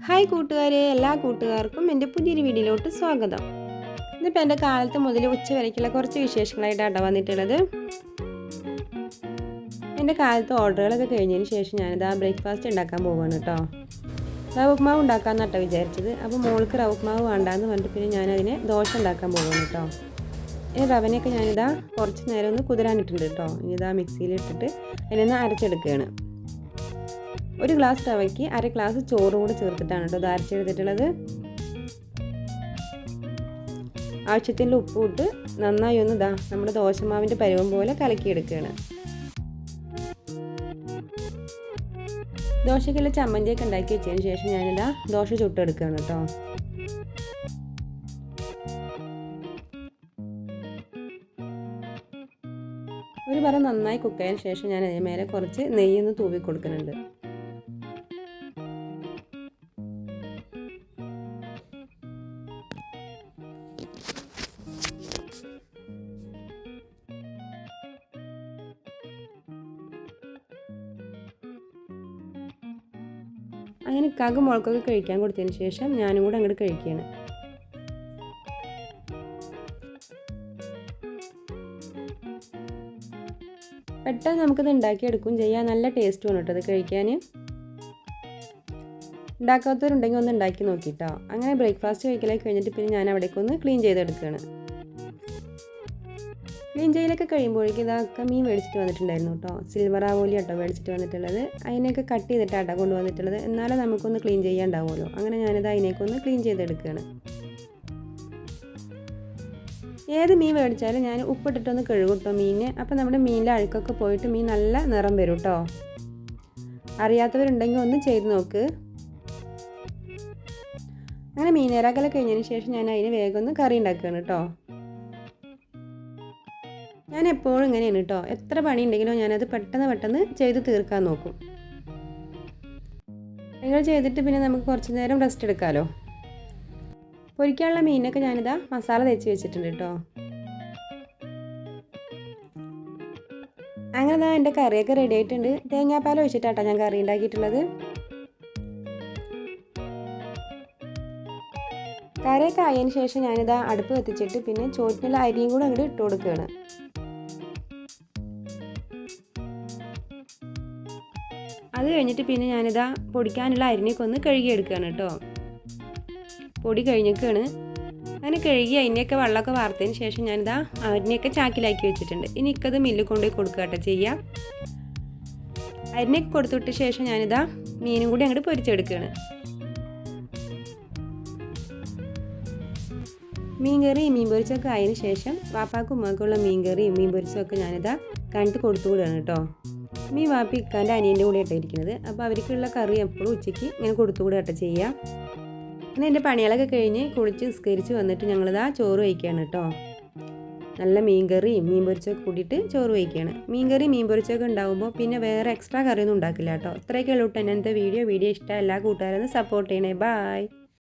Hi കൂട്ടുകാരെ, എല്ലാ കൂട്ടുകാർക്കും എൻ്റെ പുതിയൊരു വീഡിയോയിലോട്ട് സ്വാഗതം. ഇന്നിപ്പോൾ എൻ്റെ കാലത്ത് മുതൽ ഉച്ച വരയ്ക്കുള്ള കുറച്ച് വിശേഷങ്ങളായിട്ടാണ് വന്നിട്ടുള്ളത്. എൻ്റെ കാലത്ത് ഓർഡറുകളൊക്കെ കഴിഞ്ഞതിന് ശേഷം ഞാനിതാ ബ്രേക്ക്ഫാസ്റ്റ് ഉണ്ടാക്കാൻ പോവുകയാണ് കേട്ടോ. റവ ഉപ്മാവ് ഉണ്ടാക്കാമെന്നാട്ടോ വിചാരിച്ചത്. അപ്പോൾ മോൾക്ക് റവ ഉപ്മാവ് വേണ്ടാന്ന് പറഞ്ഞിട്ട് പിന്നെ ഞാനതിനെ ദോശ ഉണ്ടാക്കാൻ പോവുകയാണ് കേട്ടോ. ഇനി റവനെയൊക്കെ ഞാനിതാ കുറച്ച് നേരം ഒന്ന് കുതിരാനിട്ടുണ്ട് കേട്ടോ. ഇനി ഇതാ മിക്സിയിലിട്ടിട്ട് അതിനൊന്ന് അരച്ചെടുക്കുകയാണ്. ഒരു ഗ്ലാസ് റവയ്ക്ക് അര ഗ്ലാസ് ചോറും കൂടി ചേർത്തിട്ടാണ് കേട്ടോ ഇത് അരച്ചെടുത്തിട്ടുള്ളത്. ആവശ്യത്തിൻ്റെ ഉപ്പ് ഇട്ട് നന്നായി ഒന്ന് ഇതാ നമ്മുടെ ദോശമാവിൻ്റെ പരുവം പോലെ കലക്കിയെടുക്കുകയാണ്. ദോശയ്ക്കുള്ള ചമ്മന്തിയൊക്കെ ഉണ്ടാക്കി വെച്ചതിന് ശേഷം ഞാനിതാ ദോശ ചുട്ടെടുക്കുകയാണ് കേട്ടോ. ഒരു പറ നന്നായി കുക്കായതിന് ശേഷം ഞാൻ അതിന് മേലെ കുറച്ച് നെയ്യൊന്ന് തൂവി കൊടുക്കുന്നുണ്ട്. അങ്ങനെ ഇക്കാക്ക് മുളകൊക്കെ കഴിക്കാൻ കൊടുത്തതിന് ശേഷം ഞാനും കൂടെ അങ്ങോട്ട് കഴിക്കുകയാണ്. പെട്ടെന്ന് നമുക്കിത് ഉണ്ടാക്കിയെടുക്കും ചെയ്യാൻ, നല്ല ടേസ്റ്റ് വേണം കേട്ടോ ഇത് കഴിക്കാൻ. ഉണ്ടാക്കാത്തവരുണ്ടെങ്കിൽ ഒന്ന് ഉണ്ടാക്കി നോക്കിട്ടോ. അങ്ങനെ ബ്രേക്ക്ഫാസ്റ്റ് കഴിക്കലൊക്കെ കഴിഞ്ഞിട്ട് പിന്നെ ഞാൻ അവിടേക്കൊന്ന് ക്ലീൻ ചെയ്തെടുക്കുകയാണ്. ക്ലീൻ ചെയ്യലൊക്കെ കഴിയുമ്പോഴേക്കും ഇതൊക്കെ മീൻ മേടിച്ചിട്ട് വന്നിട്ടുണ്ടായിരുന്നു കേട്ടോ. സിൽവർ ആവോലി കേട്ടോ മേടിച്ചിട്ട് വന്നിട്ടുള്ളത്. അതിനെയൊക്കെ കട്ട് ചെയ്തിട്ടാട്ടോ കൊണ്ടുവന്നിട്ടുള്ളത്. എന്നാലും നമുക്കൊന്ന് ക്ലീൻ ചെയ്യാണ്ടാവുമല്ലോ. അങ്ങനെ ഞാനിത് അതിനേക്കൊന്ന് ക്ലീൻ ചെയ്തെടുക്കുകയാണ്. ഏത് മീൻ മേടിച്ചാലും ഞാൻ ഉപ്പിട്ടിട്ടൊന്ന് കഴുകും കേട്ടോ മീനിന്. അപ്പോൾ നമ്മുടെ മീനിലെ അഴുക്കൊക്കെ പോയിട്ട് മീൻ നല്ല നിറം വരും കേട്ടോ. അറിയാത്തവരുണ്ടെങ്കിൽ ഒന്ന് ചെയ്ത് നോക്ക്. അങ്ങനെ മീൻ നേരാക്കലൊക്കെ കഴിഞ്ഞതിന് ശേഷം ഞാൻ അതിന് വേഗം ഒന്ന് കറി ഉണ്ടാക്കുകയാണ് കേട്ടോ. ഞാൻ എപ്പോഴും ഇങ്ങനെയാണ് കേട്ടോ. എത്ര പണി ഉണ്ടെങ്കിലും ഞാനത് പെട്ടെന്ന് ചെയ്ത് തീർക്കാൻ നോക്കും. നിങ്ങൾ ചെയ്തിട്ട് പിന്നെ നമുക്ക് കുറച്ച് നേരം റെസ്റ്റ് എടുക്കാമല്ലോ. പൊരിക്കാനുള്ള മീനൊക്കെ ഞാനിതാ മസാല തേച്ച് വെച്ചിട്ടുണ്ട് കേട്ടോ. അങ്ങനെ ഇതാ എൻ്റെ കറിയൊക്കെ റെഡി ആയിട്ടുണ്ട്. തേങ്ങാപ്പാൽ ഒഴിച്ചിട്ടാട്ടോ ഞാൻ കറി ഉണ്ടാക്കിയിട്ടുള്ളത്. കറിയൊക്കെ ആയതിന് ശേഷം ഞാനിതാ അടുപ്പ് കത്തിച്ചിട്ട് പിന്നെ ചോറ്റിനുള്ള അരിയും കൂടെ അങ്ങോട്ട് ഇട്ട് കൊടുക്കുകയാണ്. അത് കഴിഞ്ഞിട്ട് പിന്നെ ഞാനിതാ പൊടിക്കാനുള്ള അരിനൊക്കെ ഒന്ന് കഴുകിയെടുക്കുകയാണ് കേട്ടോ. പൊടി കഴിഞ്ഞൊക്കെയാണ്. അങ്ങനെ കഴുകി അതിനെയൊക്കെ വെള്ളമൊക്കെ വാർത്തതിന് ശേഷം ഞാനിതാ അരിനെയൊക്കെ ചാക്കിലാക്കി വെച്ചിട്ടുണ്ട്. ഇനി ഇക്കത് മില്ലിൽ കൊണ്ടുപോയി കൊടുക്കുക കേട്ടോ ചെയ്യാം. അരിനൊക്കെ കൊടുത്തിട്ട ശേഷം ഞാനിതാ മീനും കൂടി അങ്ങോട്ട് പൊരിച്ചെടുക്കുകയാണ്. മീൻ കറിയും മീൻ പൊരിച്ചൊക്കെ ആയതിന് ശേഷം വാപ്പാക്കും ഉമ്മാക്കുള്ള മീൻ കറിയും മീൻ പൊരിച്ചൊക്കെ ഞാനിതാ കണ്ടിട്ട് കൊടുത്തു വിടുകയാണ് കേട്ടോ. മീൻ വാപ്പി ഇക്കാൻ്റെ അനിയൻ്റെ കൂടെ ആയിട്ടാണ് ഇരിക്കുന്നത്. അപ്പോൾ അവർക്കുള്ള കറി എപ്പോഴും ഉച്ചയ്ക്ക് ഇങ്ങനെ കൊടുത്തുകൂടെ ആട്ടോ ചെയ്യാം. അങ്ങനെ എൻ്റെ പണികളൊക്കെ കഴിഞ്ഞ് കുളിച്ച് നിസ്കരിച്ച് വന്നിട്ട് ഞങ്ങളിതാ ചോറ് വയ്ക്കുകയാണ് കേട്ടോ. നല്ല മീൻ കറിയും മീൻ പൊരിച്ചൊക്കെ കൂടിയിട്ട് ചോറ് വയ്ക്കുകയാണ്. മീൻ കറി മീൻ പൊരിച്ചൊക്കെ ഉണ്ടാകുമ്പോൾ പിന്നെ വേറെ എക്സ്ട്രാ കറിയൊന്നും ഉണ്ടാക്കില്ല കേട്ടോ. ഇത്രയൊക്കെ ഉള്ളൂ കേട്ടോ. എൻ്റെ വീഡിയോ ഇഷ്ടം എല്ലാ കൂട്ടുകാരും സപ്പോർട്ട് ചെയ്യണേ. ബായ്.